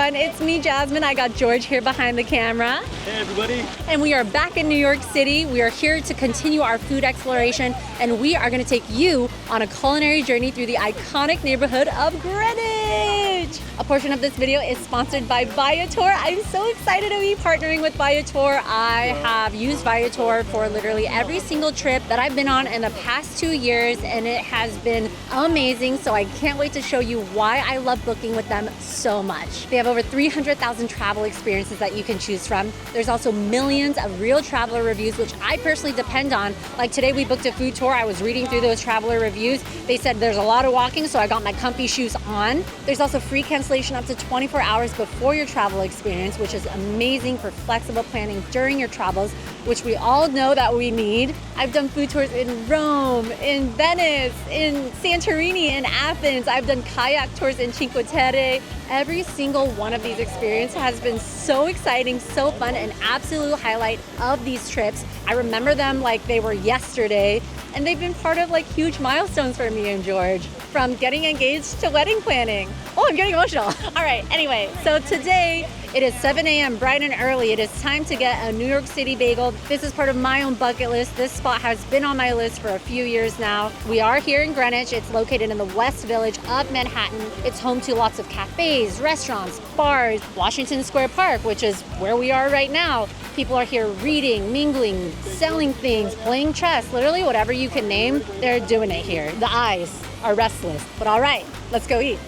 everyone, it's me, Jasmine. I got George here behind the camera. Hey everybody. And we are back in New York City. We are here to continue our food exploration, and we are going to take you on a culinary journey through the iconic neighborhood of Greenwich. A portion of this video is sponsored by Viator. I'm so excited to be partnering with Viator. I have used Viator for literally every single trip that I've been on in the past 2 years, and it has been amazing. So I can't wait to show you why I love booking with them so much. They have over 300,000 travel experiences that you can choose from. There's also millions of real traveler reviews, which I personally depend on. Like today we booked a food tour. I was reading through those traveler reviews. They said there's a lot of walking, so I got my comfy shoes on. There's also free cancellation up to 24 hours before your travel experience, which is amazing for flexible planning during your travels, which we all know that we need. I've done food tours in Rome, in Venice, in Santorini, in Athens. I've done kayak tours in Cinque Terre. Every single one of these experiences has been so exciting, so fun, an absolute highlight of these trips. I remember them like they were yesterday, and they've been part of like huge milestones for me and George, from getting engaged to wedding planning. Oh, I'm getting emotional. All right, anyway, so today it is 7 a.m. bright and early. It is time to get a New York City bagel. This is part of my own bucket list. This spot has been on my list for a few years now. We are here in Greenwich. It's located in the West Village of Manhattan. It's home to lots of cafes, restaurants, bars, Washington Square Park, which is where we are right now. People are here reading, mingling, selling things, playing chess, literally whatever you can name, they're doing it here. The eyes are restless, but all right, let's go eat.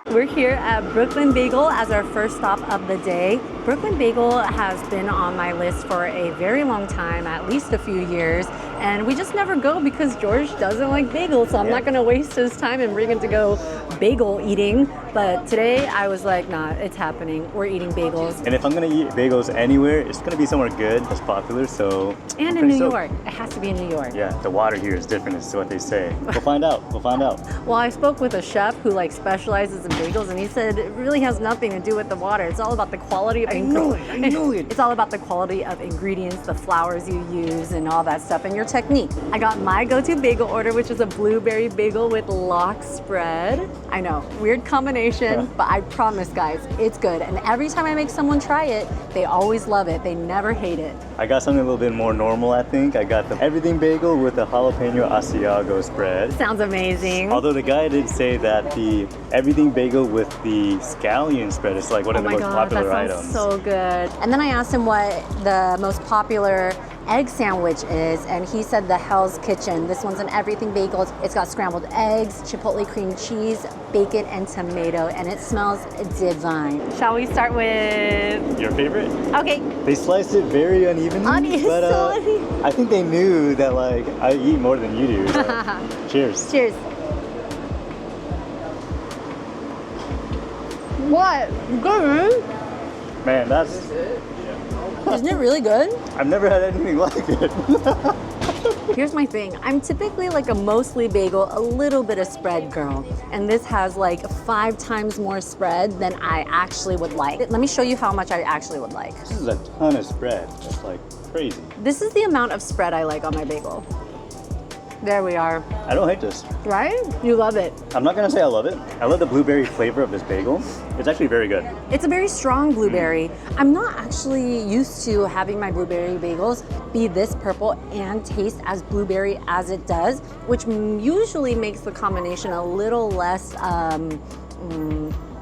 We're here at Brooklyn Bagel as our first stop of the day. Brooklyn Bagel has been on my list for a very long time, at least a few years, and we just never go because George doesn't like bagels, so I'm not gonna waste his time and bring him to go bagel eating. But today I was like, nah, it's happening. We're eating bagels. And if I'm gonna eat bagels anywhere, it's gonna be somewhere good, that's popular, so. And in New York, it has to be in New York. Yeah, the water here is different, is what they say. We'll find out, we'll find out. Well, I spoke with a chef who like specializes in bagels, and he said it really has nothing to do with the water. It's all about the quality of I knew it. It's all about the quality of ingredients, the flours you use, and all that stuff, and your technique. I got my go-to bagel order, which is a blueberry bagel with lox spread. I know, weird combination, but I promise, guys, it's good. And every time I make someone try it, they always love it. They never hate it. I got something a little bit more normal, I think. I got the everything bagel with the jalapeno Asiago spread. Sounds amazing. Although the guy did say that the everything bagel with the scallion spread is like one of the most popular items. So good. And then I asked him what the most popular egg sandwich is, and he said the Hell's Kitchen. This one's an everything bagel. It's got scrambled eggs, chipotle cream cheese, bacon, and tomato, and it smells divine. Shall we start with your favorite? Okay. They sliced it very unevenly, but I think they knew that like I eat more than you do. So. Cheers. Cheers. What? Good. Man, that's. Isn't it really good? I've never had anything like it. Here's my thing. I'm typically like a mostly bagel, a little bit of spread girl. And this has like 5 times more spread than I actually would like. Let me show you how much I actually would like. This is a ton of spread. That's like crazy. This is the amount of spread I like on my bagel. There we are. I don't hate this. Right? You love it. I'm not gonna say I love it. I love the blueberry flavor of this bagel. It's actually very good. It's a very strong blueberry. I'm not actually used to having my blueberry bagels be this purple and taste as blueberry as it does, which usually makes the combination a little less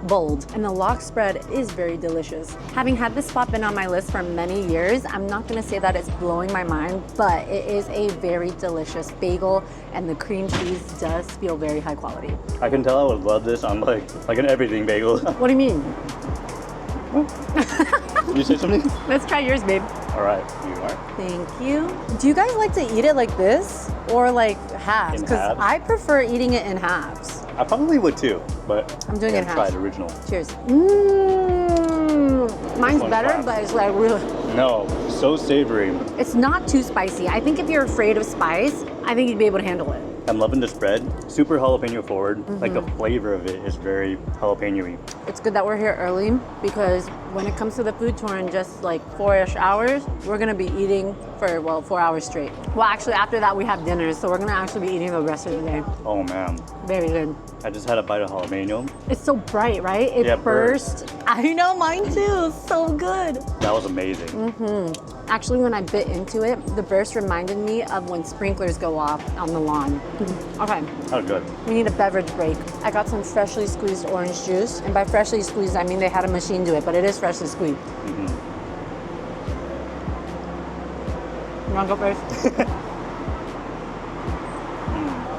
bold. And the lox spread is very delicious. Having had this spot been on my list for many years, I'm not gonna say that it's blowing my mind, but it is a very delicious bagel, and the cream cheese does feel very high quality. I can tell I would love this on like an everything bagel. What do you mean? Did you say something? Let's try yours, babe. All right, you are. Thank you. Do you guys like to eat it like this or like halves? Because I prefer eating it in halves. I probably would too, but I'm doing it in halves. Try it original. Cheers. Mine's better, but it's like really. No, so savory. It's not too spicy. I think if you're afraid of spice, I think you'd be able to handle it. I'm loving the spread. Super jalapeno forward. Like the flavor of it is very jalapeno-y. It's good that we're here early because when it comes to the food tour in just like 4-ish hours, we're gonna be eating for, well, 4 hours straight. Well, actually after that we have dinner, so we're gonna actually be eating the rest of the day. Oh man. Very good. I just had a bite of jalapeno. It's so bright, right? It burst. I know, mine too. So good. That was amazing. Actually, when I bit into it, the burst reminded me of when sprinklers go off on the lawn. Okay. Oh, good. We need a beverage break. I got some freshly squeezed orange juice. And by freshly squeezed, I mean they had a machine do it, but it is freshly squeezed. You want to go first?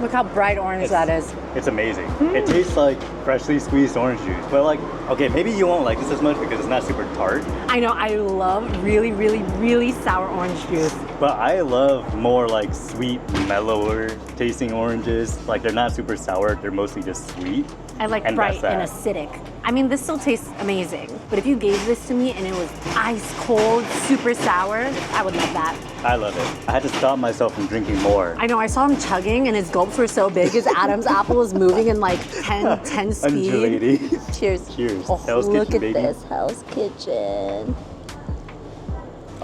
Look how bright orange that is. It's amazing. It tastes like freshly squeezed orange juice. But like, okay, maybe you won't like this as much because it's not super tart. I know, I love really, really, really sour orange juice. But I love more like sweet, mellower tasting oranges. Like they're not super sour, they're mostly just sweet. I like bright and acidic. I mean, this still tastes amazing. But if you gave this to me and it was ice cold, super sour, I would love that. I love it. I had to stop myself from drinking more. I know, I saw him chugging and his gulps were so big, his Adam's apple was moving in like 10 speed. Undulating. Cheers. Cheers. Oh, Hell's look Kitchen, at baby. this, Hell's Kitchen.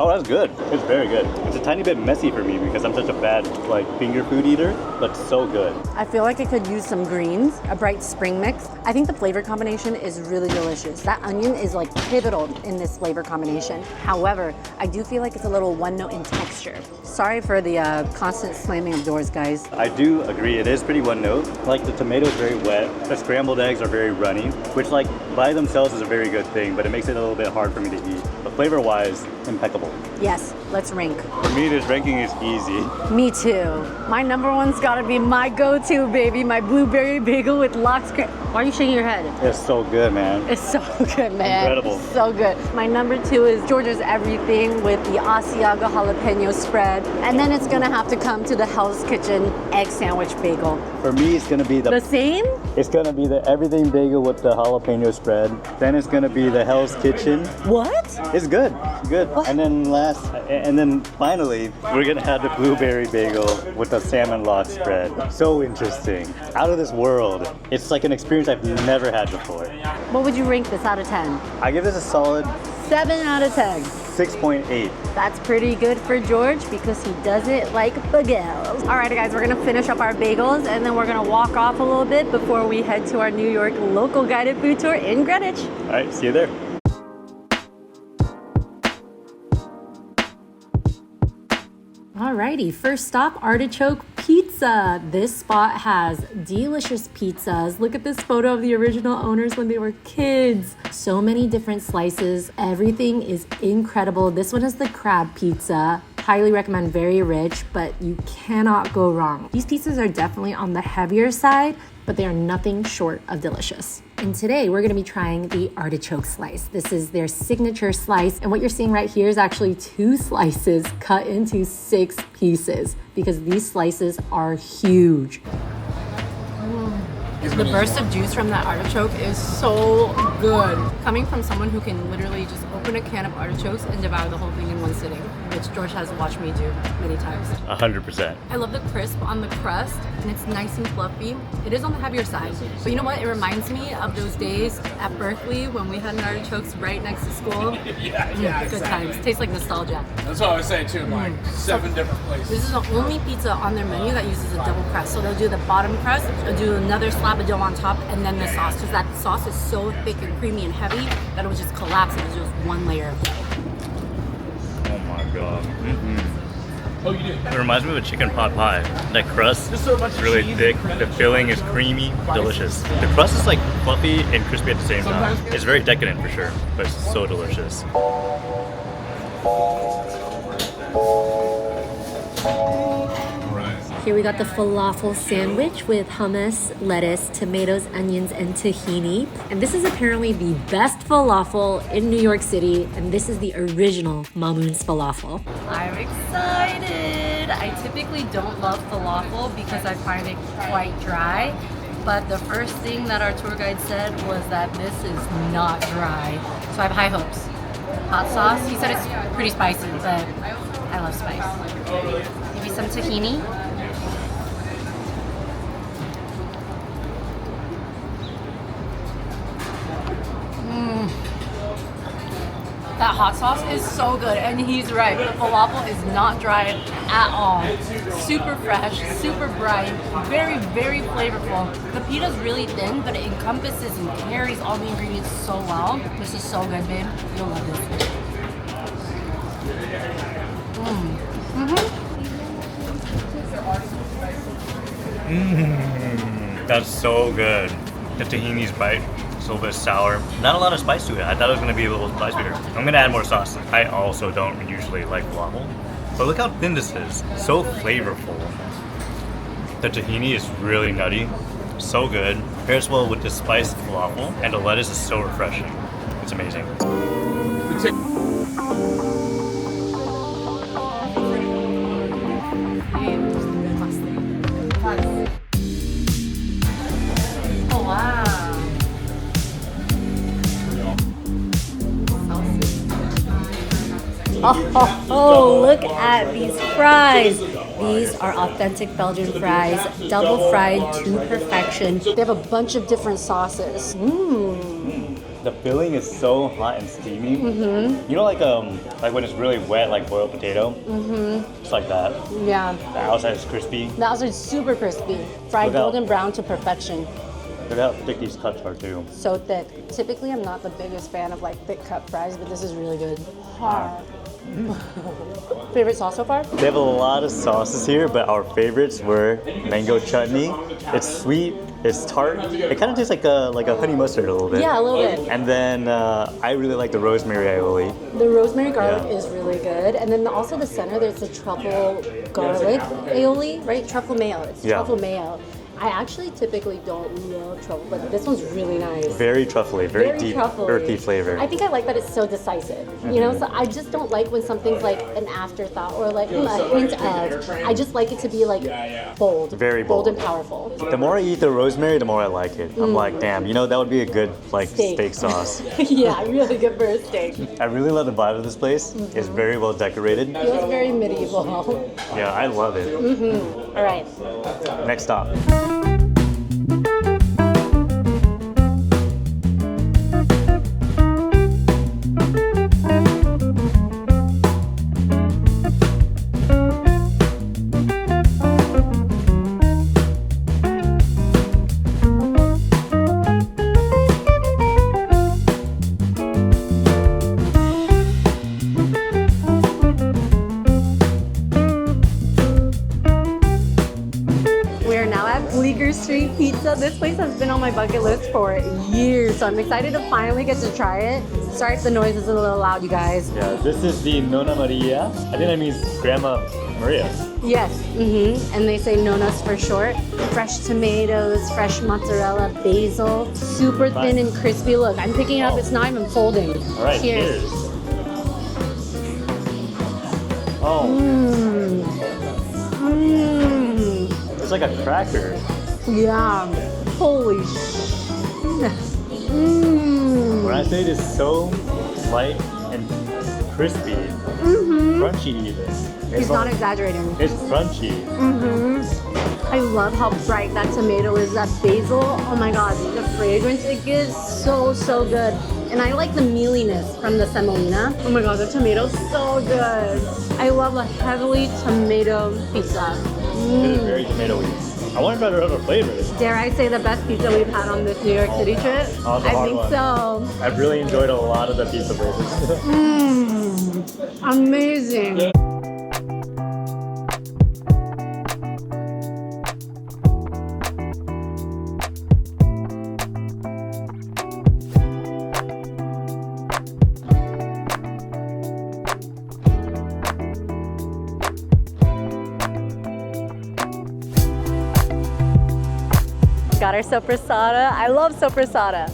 Oh, that's good. It's very good. It's a tiny bit messy for me because I'm such a bad like finger food eater, but so good. I feel like it could use some greens, a bright spring mix. I think the flavor combination is really delicious. That onion is like pivotal in this flavor combination. However, I do feel like it's a little one note in texture. Sorry for the constant slamming of doors, guys. I do agree, it is pretty one note. Like the tomatoes very wet, the scrambled eggs are very runny, which like by themselves is a very good thing, but it makes it a little bit hard for me to eat. But flavor-wise, impeccable. Yes, let's rank. For me, this ranking is easy. Me too. My number one's gotta be my go-to, baby. My blueberry bagel with lox. Why are you shaking your head? It's so good, man. It's so good, man. Incredible. So good. My number two is Georgia's Everything with the Asiago jalapeno spread. And then it's gonna have to come to the Hell's Kitchen egg sandwich bagel. For me, it's gonna be The same? It's gonna be the everything bagel with the jalapeno spread. Then it's gonna be the Hell's Kitchen. What? It's good, good. What? And then finally, we're gonna have the blueberry bagel with the salmon lox spread. So interesting, out of this world. It's like an experience I've never had before. What would you rank this out of 10? I give this a solid 7 out of 10. 6.8. That's pretty good for George because he doesn't like bagels. All right, guys, we're gonna finish up our bagels and then we're gonna walk off a little bit before we head to our New York local guided food tour in Greenwich. All right, see you there. Alrighty, first stop, Artichoke Pizza. This spot has delicious pizzas. Look at this photo of the original owners when they were kids. So many different slices. Everything is incredible. This one is the crab pizza. Highly recommend, very rich, but you cannot go wrong. These pizzas are definitely on the heavier side, but they are nothing short of delicious. And today we're gonna be trying the artichoke slice. This is their signature slice. And what you're seeing right here is actually 2 slices cut into 6 pieces because these slices are huge. The burst of juice from that artichoke is so good. Coming from someone who can literally just open a can of artichokes and devour the whole thing in one sitting, which George has watched me do many times. 100%. I love the crisp on the crust and it's nice and fluffy. It is on the heavier side, but you know what? It reminds me of those days at Berkeley when we had an artichokes right next to school. Good times. Tastes like nostalgia. That's what I was saying too, like 7 different places. This is the only pizza on their menu that uses a double crust. So they'll do the bottom crust, they'll do another slab of dough on top, and then the sauce. Because that sauce is so thick and creamy and heavy that it would just collapse if it was just one layer of dough. Oh my god. Oh, you did? It reminds me of a chicken pot pie. That crust is really thick. The filling is creamy, delicious. The crust is like fluffy and crispy at the same time. It's very decadent for sure, but it's so delicious. Here we got the falafel sandwich with hummus, lettuce, tomatoes, onions, and tahini. And this is apparently the best falafel in New York City, and this is the original Mamoun's falafel. I'm excited! I typically don't love falafel because I find it quite dry, but the first thing that our tour guide said was that this is not dry. So I have high hopes. Hot sauce, he said it's pretty spicy, but I love spice. Maybe some tahini. hot sauce is so good, and he's right. The falafel is not dry at all. Super fresh, super bright, very, very flavorful. The pita's really thin, but it encompasses and carries all the ingredients so well. This is so good, babe. You'll love this. That's so good. The tahini's bright. It's a little bit sour. Not a lot of spice to it. I thought it was going to be a little spicier. I'm going to add more sauce. I also don't usually like falafel. But look how thin this is. So flavorful. The tahini is really nutty. So good. Pairs well with the spiced falafel. And the lettuce is so refreshing. It's amazing. Oh, wow. Oh, look at these fries. These are authentic Belgian fries, double fried to perfection. They have a bunch of different sauces. The filling is so hot and steamy. You know, like when it's really wet, like boiled potato. It's like that. Yeah, The outside is crispy. the outside is super crispy. Fried Look out. golden brown to perfection. Look how thick these cuts are too. So thick. Typically, I'm not the biggest fan of like thick cut fries, but this is really good. Favorite sauce so far? They have a lot of sauces here, but our favorites were mango chutney. It's sweet, it's tart. It kind of tastes like a honey mustard a little bit. Yeah, a little bit. And then I really like the rosemary aioli. The rosemary garlic Yeah. is really good. And then also the center, there's the truffle garlic aioli, right? Truffle mayo. It's Yeah. truffle mayo. I actually typically don't love truffle, but this one's really nice. Very truffly, very deep, truffly. earthy flavor. I think I like that it's so decisive. You know, so I just don't like when something's like an afterthought or like a hint of. I just like it to be like bold. Very bold. and powerful. The more I eat the rosemary, the more I like it. I'm like, damn, you know, that would be a good like steak sauce. Yeah, really good for a steak. I really love the vibe of this place. It's very well decorated. Feels very medieval. Yeah, I love it. All right. Next stop. Bleecker Street Pizza. This place has been on my bucket list for years, so I'm excited to finally get to try it. Sorry if the noise is a little loud, you guys. Yeah, this is the Nonna Maria. I think that means Grandma Maria. Yes, and they say nonas for short. Fresh tomatoes, fresh mozzarella, basil, super thin and crispy. Look, I'm picking it up, it's not even folding. All right, cheers. Oh. It's like a cracker. Yeah. Holy When I say it is so light and crispy, crunchy even. He's not exaggerating. It's crunchy. I love how bright that tomato is, that basil. Oh my god, the fragrance it gives, so good. And I like the mealiness from the semolina. Oh my god, the tomato's so good. I love a heavily tomato pizza. It is very tomatoey. I wonder if there are other flavors. Dare I say the best pizza we've had on this New York City trip? Oh, I think so. I've really enjoyed a lot of the pizza places. Amazing. Got our sopressata. I love sopressata.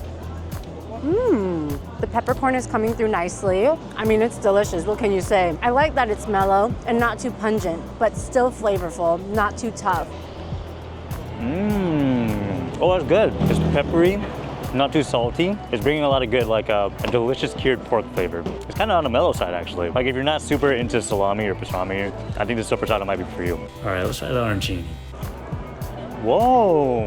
The peppercorn is coming through nicely. I mean, it's delicious. What can you say? I like that it's mellow and not too pungent, but still flavorful, not too tough. Oh, that's good. It's peppery, not too salty. It's bringing a lot of good, like a delicious cured pork flavor. It's kind of on the mellow side, actually. Like if you're not super into salami or pastrami, I think the sopressata might be for you. All right, let's try the arancini. Whoa,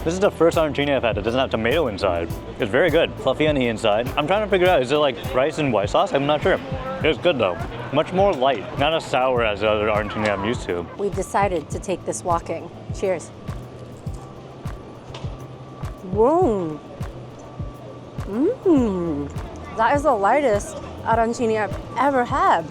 This is the first arancini I've had that doesn't have tomato inside. It's very good. Fluffy on the inside. I'm trying to figure out, is it like rice and white sauce? I'm not sure. It's good though. Much more light. Not as sour as the other arancini I'm used to. We've decided to take this walking. Cheers. Whoa. That is the lightest arancini I've ever had.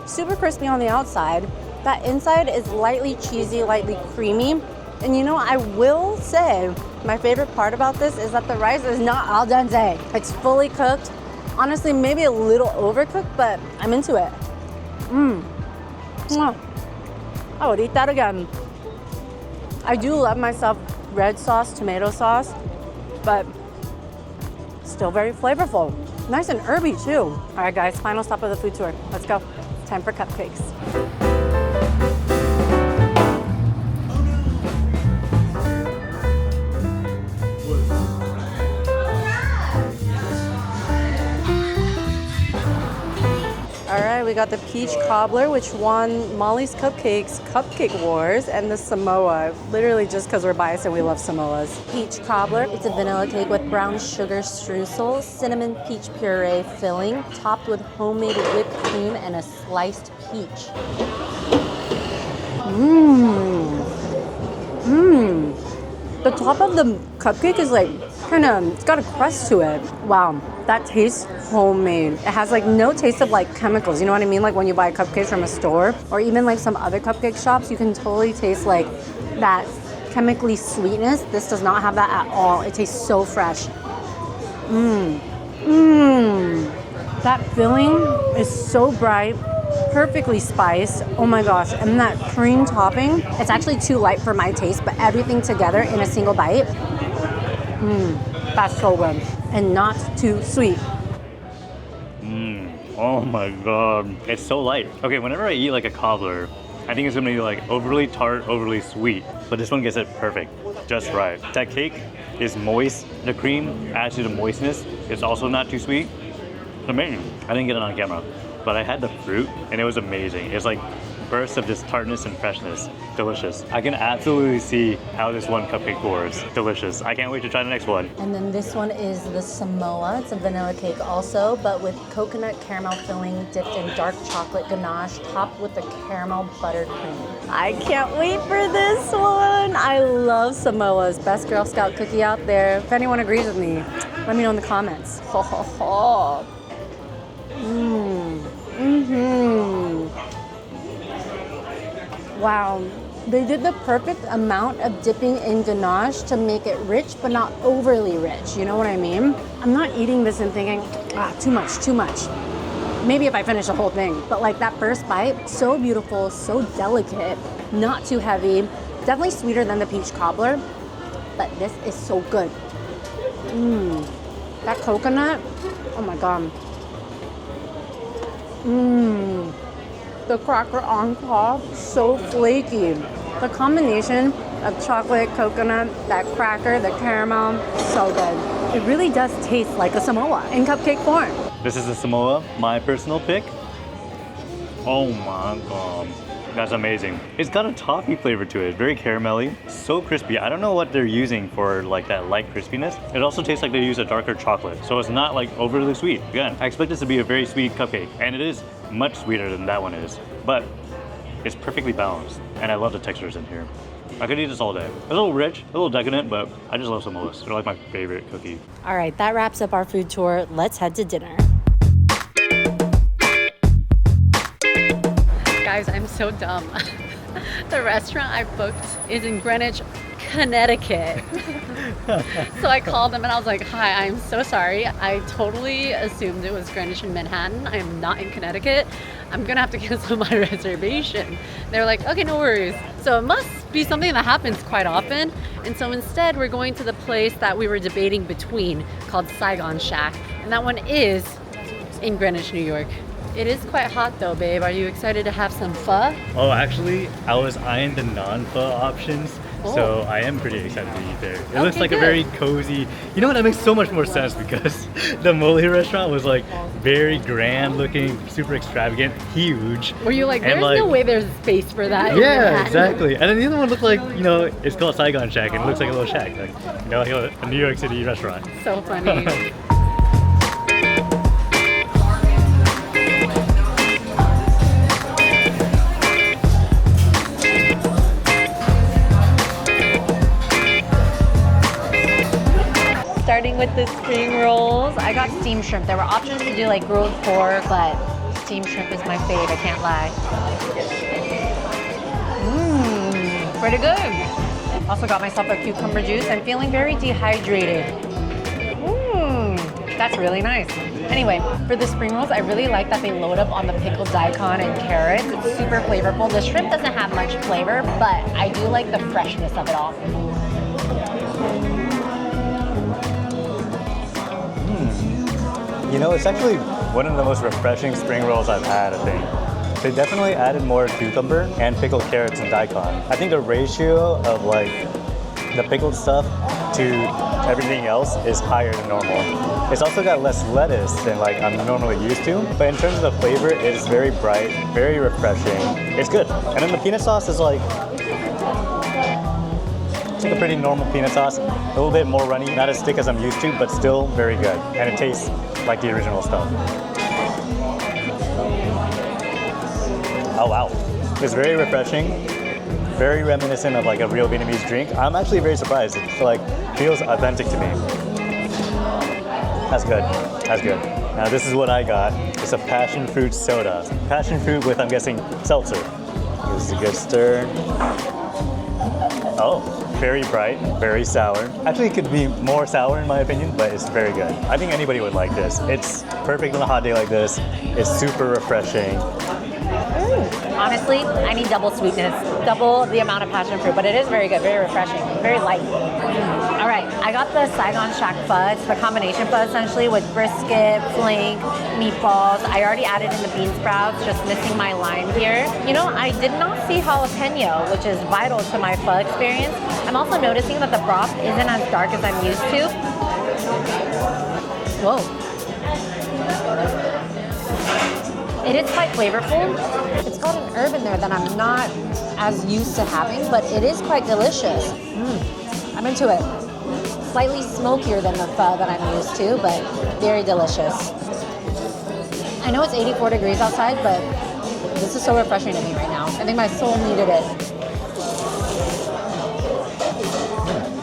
Super crispy on the outside. That inside is lightly cheesy, lightly creamy. And you know, I will say, my favorite part about this is that the rice is not al dente. It's fully cooked. Honestly, maybe a little overcooked, but I'm into it. I would eat that again. I do love myself red sauce, tomato sauce, but still very flavorful. Nice and herby too. All right guys, final stop of the food tour. Let's go. Time for cupcakes. All right, we got the peach cobbler, which won Molly's Cupcakes Cupcake Wars, and the Samoa, literally just because we're biased and we love Samoas. Peach cobbler, it's a vanilla cake with brown sugar streusel, cinnamon peach puree filling, topped with homemade whipped cream and a sliced peach. The top of the cupcake is like it's got a crust to it. Wow, that tastes homemade. It has like no taste of like chemicals, you know what I mean? Like when you buy cupcakes from a store or even like some other cupcake shops, you can totally taste like that chemically sweetness. This does not have that at all. It tastes so fresh. That filling is so bright, perfectly spiced. Oh my gosh, and that cream topping, it's actually too light for my taste, but everything together in a single bite, that's so good. And not too sweet. Oh my god, it's so light. Okay, whenever I eat like a cobbler, I think it's gonna be like overly tart, overly sweet, but this one gets it perfect, just right. That cake is moist. The cream adds to the moistness. It's also not too sweet. It's amazing. I didn't get it on camera, but I had the fruit and it was amazing. It's like bursts of just tartness and freshness. Delicious. I can absolutely see how this one cupcake pours. Delicious. I can't wait to try the next one. And then this one is the Samoa. It's a vanilla cake also, but with coconut caramel filling dipped in dark chocolate ganache, topped with the caramel buttercream. I can't wait for this one. I love Samoa's. Best Girl Scout cookie out there. If anyone agrees with me, let me know in the comments. Ho ho ho. Wow, they did the perfect amount of dipping in ganache to make it rich, but not overly rich. You know what I mean? I'm not eating this and thinking, too much. Maybe if I finish the whole thing, but like that first bite, so beautiful, so delicate, not too heavy, definitely sweeter than the peach cobbler, but this is so good. That coconut, oh my God. The cracker on top, so flaky. The combination of chocolate, coconut, that cracker, the caramel, so good. It really does taste like a Samoa in cupcake form. This is the Samoa, my personal pick. Oh my God, that's amazing. It's got a toffee flavor to it, very caramelly, so crispy. I don't know what they're using for like that light crispiness. It also tastes like they use a darker chocolate, so it's not like overly sweet. Again, I expect this to be a very sweet cupcake, and it is much sweeter than that one is, but it's perfectly balanced, and I love the textures in here. I could eat this all day. It's a little rich, a little decadent, but I just love Samoas. They're like my favorite cookie. All right, that wraps up our food tour. Let's head to dinner. Guys, I'm so dumb. The restaurant I booked is in Greenwich, Connecticut. So I called them and I was like, hi, I'm so sorry. I totally assumed it was Greenwich and Manhattan. I am not in Connecticut. I'm gonna have to cancel my reservation. They're like, okay, no worries. So it must be something that happens quite often. And so instead we're going to the place that we were debating between called Saigon Shack. And that one is in Greenwich, New York. It is quite hot though, babe. Are you excited to have some pho? Oh, actually, I was eyeing the non-pho options So I am pretty excited to eat there. It looks Okay, like a good. very cozy. You know what? That makes so much more sense because the mole restaurant was like very grand looking, super extravagant, huge. Were you like, And, there's no way there's space for that? in Yeah, Manhattan? exactly. And then the other one looked like, you know, it's called Saigon Shack and it looks like a little shack, like, you know, like a New York City restaurant. So funny. Starting with the spring rolls, I got steamed shrimp. There were options to do like grilled pork, but steamed shrimp is my fave, I can't lie. Pretty good. Also got myself a cucumber juice. I'm feeling very dehydrated. That's really nice. Anyway, for the spring rolls, I really like that they load up on the pickled daikon and carrots. It's super flavorful. The shrimp doesn't have much flavor, but I do like the freshness of it all. You know, it's actually one of the most refreshing spring rolls I've had, I think. They definitely added more cucumber and pickled carrots and daikon. I think the ratio of like the pickled stuff to everything else is higher than normal. It's also got less lettuce than like I'm normally used to, but in terms of the flavor, it's very bright, very refreshing. It's good. And then the peanut sauce is like, it's like a pretty normal peanut sauce, a little bit more runny, not as thick as I'm used to, but still very good. And it tastes like the original stuff. Oh wow, it's very refreshing, very reminiscent of like a real Vietnamese drink. I'm actually very surprised. It like feels authentic to me. That's good. That's good. Now this is what I got. It's a passion fruit soda. Passion fruit with, I'm guessing, seltzer. This is a good stir. Oh, very bright, very sour. Actually, it could be more sour in my opinion, but it's very good. I think anybody would like this. It's perfect on a hot day like this. It's super refreshing. Honestly, I need double sweetness, double the amount of passion fruit, but it is very good, very refreshing, very light. All right, I got the Saigon Shack pho. It's the combination pho essentially with brisket, flank, meatballs. I already added in the bean sprouts, just missing my lime here. You know, I did not see jalapeno, which is vital to my pho experience. I'm also noticing that the broth isn't as dark as I'm used to. Whoa. It is quite flavorful. It's got an herb in there that I'm not as used to having, but it is quite delicious. I'm into it. Slightly smokier than the pho that I'm used to, but very delicious. I know it's 84 degrees outside, but this is so refreshing to me right now. I think my soul needed it.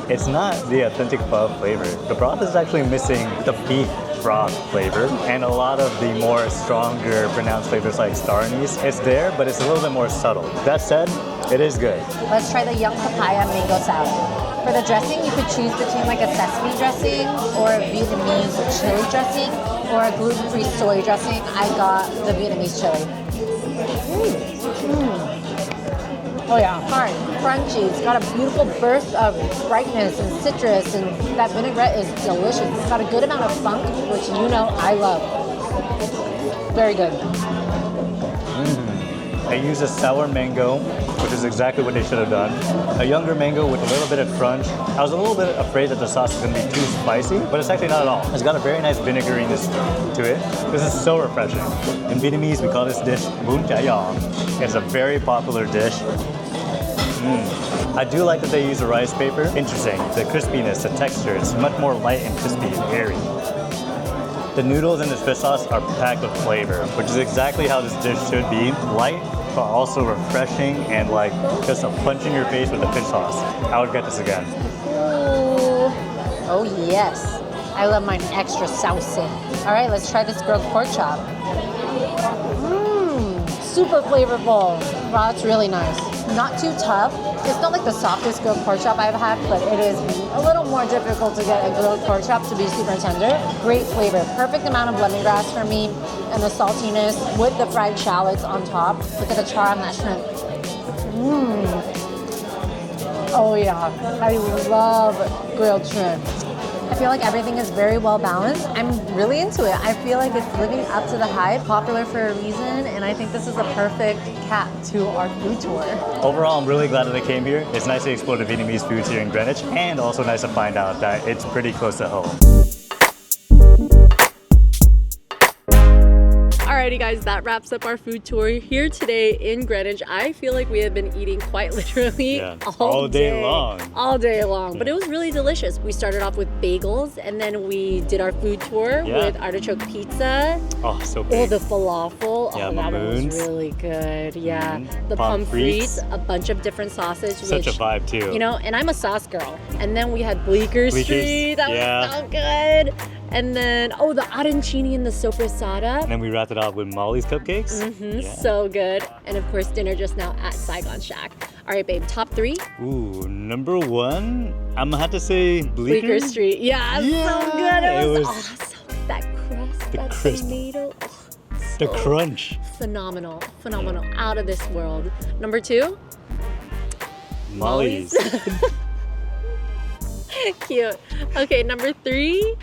It's not the authentic pho flavor. The broth is actually missing the beef broth flavor and a lot of the more stronger pronounced flavors like star anise. It's there, but it's a little bit more subtle. That said, it is good. Let's try the young papaya mango salad. For the dressing, you could choose between like a sesame dressing or a Vietnamese chili dressing or a gluten-free soy dressing. I got the Vietnamese chili. Oh yeah, hard, crunchy. It's got a beautiful burst of brightness and citrus, and that vinaigrette is delicious. It's got a good amount of funk, which you know I love. Very good. They use a sour mango, which is exactly what they should have done. A younger mango with a little bit of crunch. I was a little bit afraid that the sauce is going to be too spicy, but it's actually not at all. It's got a very nice vinegariness to it. This is so refreshing. In Vietnamese, we call this dish bún chả giò. It's a very popular dish. I do like that they use a rice paper. Interesting. The crispiness, the texture, it's much more light and crispy and airy. The noodles and the fish sauce are packed with flavor, which is exactly how this dish should be. Light, but also refreshing and like just a punch in your face with the fish sauce. I would get this again. Ooh. Oh yes. I love mine extra saucy. All right, let's try this grilled pork chop. Super flavorful. Wow, it's really nice. Not too tough. It's not like the softest grilled pork chop I've had, but it is a little more difficult to get a grilled pork chop to be super tender. Great flavor. Perfect amount of lemongrass for me, and the saltiness with the fried shallots on top. Look at the char on that shrimp. Oh yeah, I love grilled shrimp. I feel like everything is very well balanced. I'm really into it. I feel like it's living up to the hype, popular for a reason, and I think this is a perfect cap to our food tour. Overall, I'm really glad that I came here. It's nice to explore the Vietnamese foods here in Greenwich, and also nice to find out that it's pretty close to home. Alrighty guys, that wraps up our food tour here today in Greenwich. I feel like we have been eating quite literally all day long. All day long, but it was really delicious. We started off with bagels and then we did our food tour with artichoke pizza. Oh, so Oh, big. the falafel. Yeah, oh, that one was Mamoun's. really good. Yeah. The Pommes Pommes Frites, a bunch of different sausages. Such a vibe too. You know, and I'm a sauce girl. And then we had Bleecker Street. That was so good. And then, oh, the arancini and the sopressata. And then we wrapped it off with Molly's Cupcakes. So good. And of course, dinner just now at Saigon Shack. All right, babe, top 3? Ooh, number 1, I'm gonna have to say Bleecker Street. Yeah, so good. It was awesome. so good. That crust, that crisp. tomato. The crunch. Phenomenal. Phenomenal. Out of this world. Number 2? Molly's. Cute. Okay, number 3?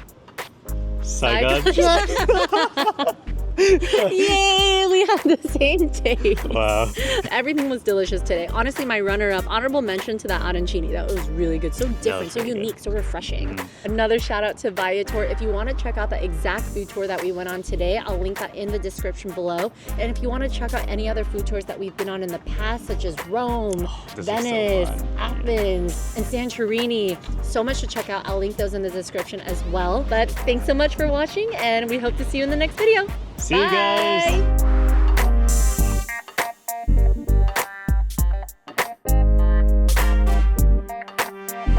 Saigon. Yay, we had the same taste. Wow. Everything was delicious today. Honestly, my runner-up, honorable mention to that arancini. That was really good. So different, so unique, so refreshing. Another shout out to Viator. If you want to check out the exact food tour that we went on today, I'll link that in the description below. And if you want to check out any other food tours that we've been on in the past, such as Rome, Venice, Athens, and Santorini, so much to check out. I'll link those in the description as well. But thanks so much for watching, and we hope to see you in the next video. See you guys.